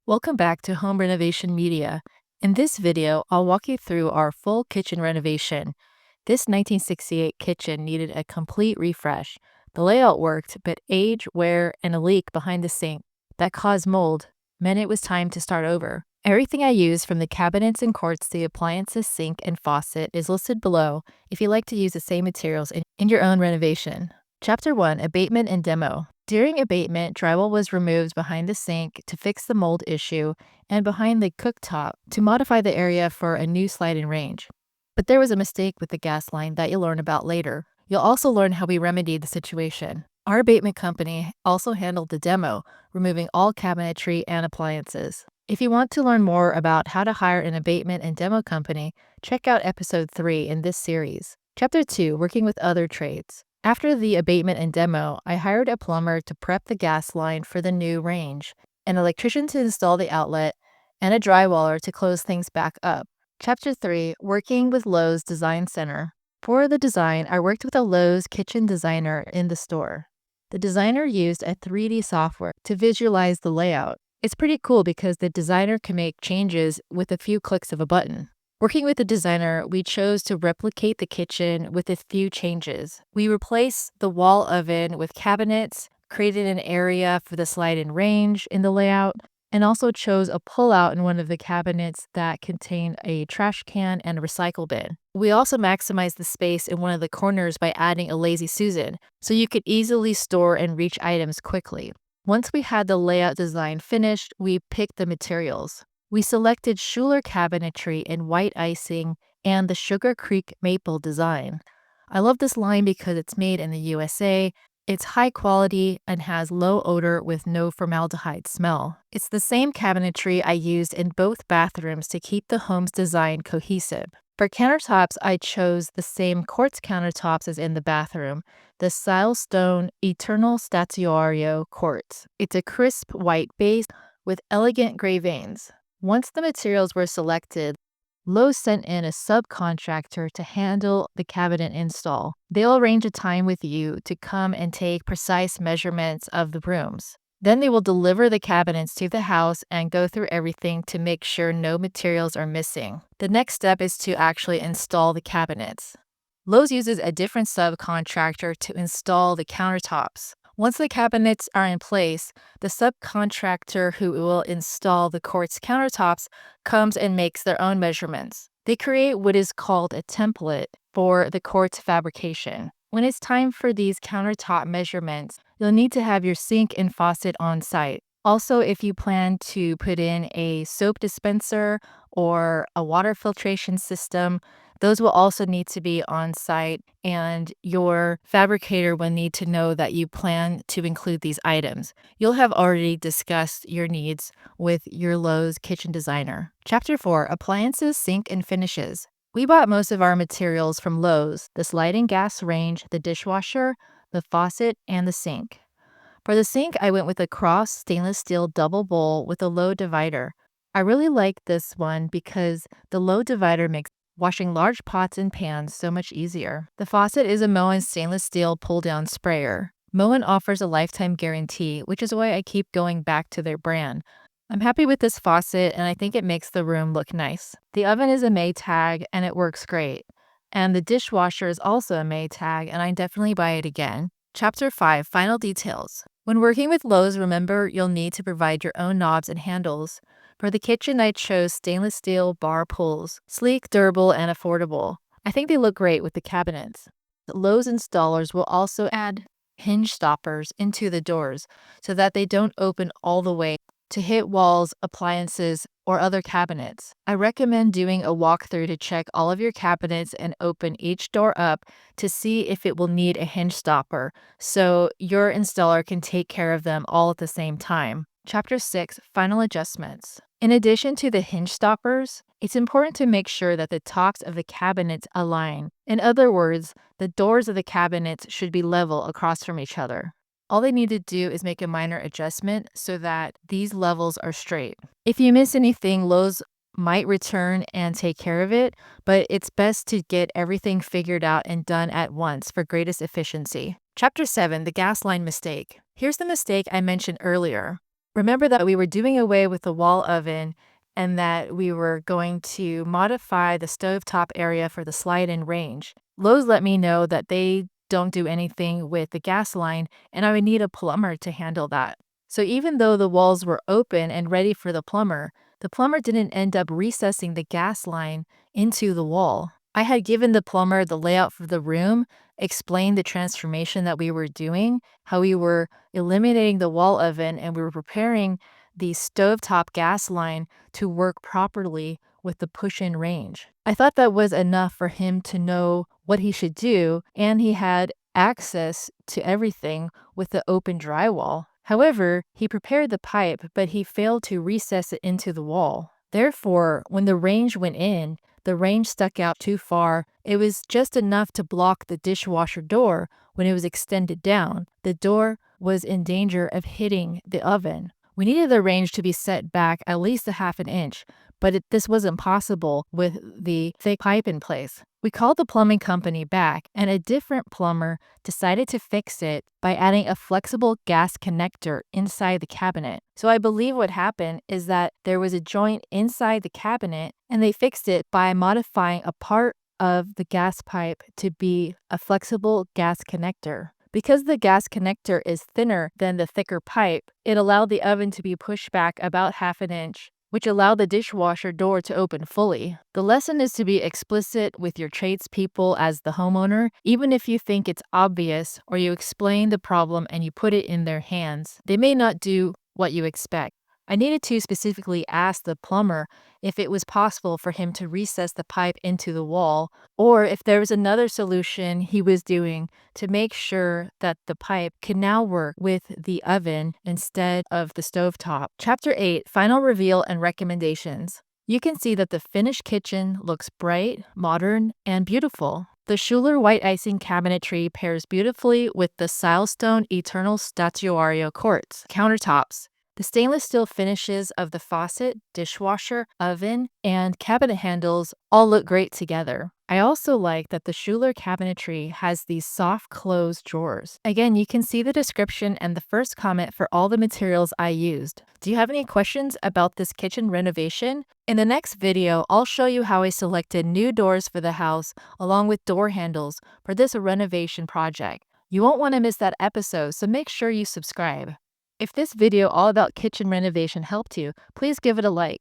Welcome back to Home Renovation Media. In this video, I'll walk you through our full kitchen renovation. This 1968 kitchen needed a complete refresh. The layout worked, but age, wear, and a leak behind the sink that caused mold meant it was time to start over. Everything I used, from the cabinets and quartz to the appliances, sink, and faucet, is listed below if you like to use the same materials in your own renovation. Chapter 1, Abatement and Demo. During abatement, drywall was removed behind the sink to fix the mold issue and behind the cooktop to modify the area for a new sliding range. But there was a mistake with the gas line that you'll learn about later. You'll also learn how we remedied the situation. Our abatement company also handled the demo, removing all cabinetry and appliances. If you want to learn more about how to hire an abatement and demo company, check out episode 3 in this series. Chapter 2, Working with Other Trades. After the abatement and demo, I hired a plumber to prep the gas line for the new range, an electrician to install the outlet, and a drywaller to close things back up. Chapter 3, Working with Lowe's Design Center. For the design, I worked with a Lowe's kitchen designer in the store. The designer used a 3D software to visualize the layout. It's pretty cool because the designer can make changes with a few clicks of a button. Working with the designer, we chose to replicate the kitchen with a few changes. We replaced the wall oven with cabinets, created an area for the slide-in range in the layout, and also chose a pull-out in one of the cabinets that contained a trash can and a recycle bin. We also maximized the space in one of the corners by adding a lazy Susan, so you could easily store and reach items quickly. Once we had the layout design finished, we picked the materials. We selected Schuler cabinetry in white icing and the Sugar Creek maple design. I love this line because it's made in the USA. It's high quality and has low odor with no formaldehyde smell. It's the same cabinetry I used in both bathrooms to keep the home's design cohesive. For countertops, I chose the same quartz countertops as in the bathroom, the Silestone Eternal Statuario quartz. It's a crisp white base with elegant gray veins. Once the materials were selected, Lowe sent in a subcontractor to handle the cabinet install. They'll arrange a time with you to come and take precise measurements of the rooms. Then they will deliver the cabinets to the house and go through everything to make sure no materials are missing. The next step is to actually install the cabinets. Lowe's uses a different subcontractor to install the countertops. Once the cabinets are in place, the subcontractor who will install the quartz countertops comes and makes their own measurements. They create what is called a template for the quartz fabrication. When it's time for these countertop measurements, you'll need to have your sink and faucet on site. Also, if you plan to put in a soap dispenser or a water filtration system, those will also need to be on site, and your fabricator will need to know that you plan to include these items. You'll have already discussed your needs with your Lowe's kitchen designer. Chapter 4, Appliances, Sink, and Finishes. We bought most of our materials from Lowe's: the sliding gas range, the dishwasher, the faucet, and the sink. For the sink, I went with a cross stainless steel double bowl with a low divider. I really like this one because the low divider makes washing large pots and pans so much easier. The faucet is a Moen stainless steel pull-down sprayer. Moen offers a lifetime guarantee, which is why I keep going back to their brand. I'm happy with this faucet, and I think it makes the room look nice. The oven is a Maytag, and it works great. And the dishwasher is also a Maytag, and I definitely buy it again. Chapter 5, Final Details. When working with Lowe's, remember you'll need to provide your own knobs and handles. For the kitchen, I chose stainless steel bar pulls, sleek, durable, and affordable. I think they look great with the cabinets. Lowe's installers will also add hinge stoppers into the doors so that they don't open all the way to hit walls, appliances, or other cabinets. I recommend doing a walkthrough to check all of your cabinets and open each door up to see if it will need a hinge stopper, so your installer can take care of them all at the same time. Chapter 6, Final Adjustments. In addition to the hinge stoppers, it's important to make sure that the tops of the cabinets align. In other words, the doors of the cabinets should be level across from each other. All they need to do is make a minor adjustment so that these levels are straight. If you miss anything, Lowe's might return and take care of it, but it's best to get everything figured out and done at once for greatest efficiency. Chapter 7, The Gas Line Mistake. Here's the mistake I mentioned earlier. Remember that we were doing away with the wall oven and that we were going to modify the stovetop area for the slide-in range. Lowe's let me know that they don't do anything with the gas line, and I would need a plumber to handle that. So even though the walls were open and ready for the plumber didn't end up recessing the gas line into the wall. I had given the plumber the layout for the room, explained the transformation that we were doing, how we were eliminating the wall oven and we were preparing the stovetop gas line to work properly with the push-in range. I thought that was enough for him to know what he should do, and he had access to everything with the open drywall. However, he prepared the pipe, but he failed to recess it into the wall. Therefore, when the range went in, the range stuck out too far. It was just enough to block the dishwasher door when it was extended down. The door was in danger of hitting the oven. We needed the range to be set back at least a half an inch, but this wasn't possible with the thick pipe in place. We called the plumbing company back, and a different plumber decided to fix it by adding a flexible gas connector inside the cabinet. So I believe what happened is that there was a joint inside the cabinet, and they fixed it by modifying a part of the gas pipe to be a flexible gas connector. Because the gas connector is thinner than the thicker pipe, it allowed the oven to be pushed back about half an inch, which allowed the dishwasher door to open fully. The lesson is to be explicit with your tradespeople as the homeowner, even if you think it's obvious or you explain the problem and you put it in their hands. They may not do what you expect. I needed to specifically ask the plumber if it was possible for him to recess the pipe into the wall, or if there was another solution he was doing to make sure that the pipe can now work with the oven instead of the stovetop. Chapter 8, Final Reveal and Recommendations. You can see that the finished kitchen looks bright, modern, and beautiful. The Schuler white icing cabinetry pairs beautifully with the Silestone Eternal Statuario quartz countertops. The stainless steel finishes of the faucet, dishwasher, oven, and cabinet handles all look great together. I also like that the Schuler cabinetry has these soft closed drawers. Again, you can see the description and the first comment for all the materials I used. Do you have any questions about this kitchen renovation? In the next video, I'll show you how I selected new doors for the house along with door handles for this renovation project. You won't want to miss that episode, so make sure you subscribe. If this video all about kitchen renovation helped you, please give it a like.